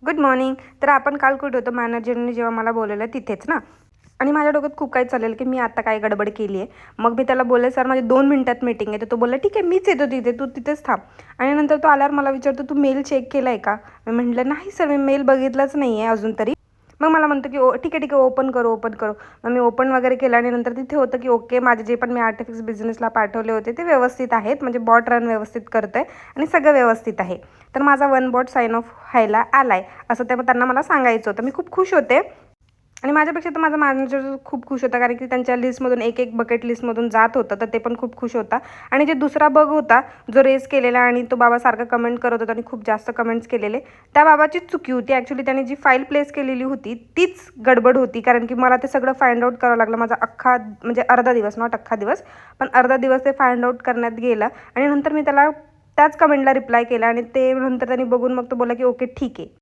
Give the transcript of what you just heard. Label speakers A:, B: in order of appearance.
A: Good morning. तर आपण काल कुठे होतो, मॅनेजरने जेव्हा मला बोलवलं तिथेच ना. आणि माझ्या डोक्यात खूप काही चाललेलं की मी आता काय गडबड केली आहे. मग मी त्याला बोलले, सर माझी 2 मिनिटात मीटिंग आहे. तर तो बोलला, ठीक आहे मीच येतो तिथे, तू तिथेच थांब. आणि नंतर तो आल्यावर मला विचारतो, तू मेल चेक केला आहे का? मी म्हटलं नाही सर, मी मेल बघितलाच नाही आहे अजून तरी. मग मला म्हणतो की ठीक आहे ओपन करू. मग मी ओपन वगैरे केलं आणि नंतर तिथे होतं की ओके, माझे जे पण मी आर्टिफिक्स बिझनेसला पाठवले होते ते व्यवस्थित आहेत, म्हणजे बॉट रन व्यवस्थित करतं आहे आणि सगळं व्यवस्थित आहे. तर माझा 1 बॉट साइन ऑफ व्हायला आला आहे असं त्यांना मला सांगायचं होतं. मी खूप खुश होते. आणि माझ्यापेक्षा तर माझा मॅनेजर खूप खुश होता, कारण की त्यांच्या लिस्टमधून एक बकेट लिस्टमधून जात होतं, तर ते पण खूप खुश होता. आणि जे दुसरा बग होता जो रेस केलेला आणि तो बाबा सारखा कमेंट करत होता आणि खूप जास्त कमेंट्स केलेले, त्या बाबाचीच चुकी होती. ॲक्च्युली त्याने जी फाईल प्लेस केलेली होती तीच गडबड होती, कारण की मला ते सगळं फाइंड आउट करावं लागलं. माझा अख्खा म्हणजे अर्धा दिवस, नॉट अख्खा दिवस, पण अर्धा दिवस ते फाइंड आउट करण्यात गेला. आणि नंतर मी त्याला त्याच कमेंटला रिप्लाय केला आणि ते नंतर त्यांनी बघून मग तो बोलला की ओके ठीक आहे.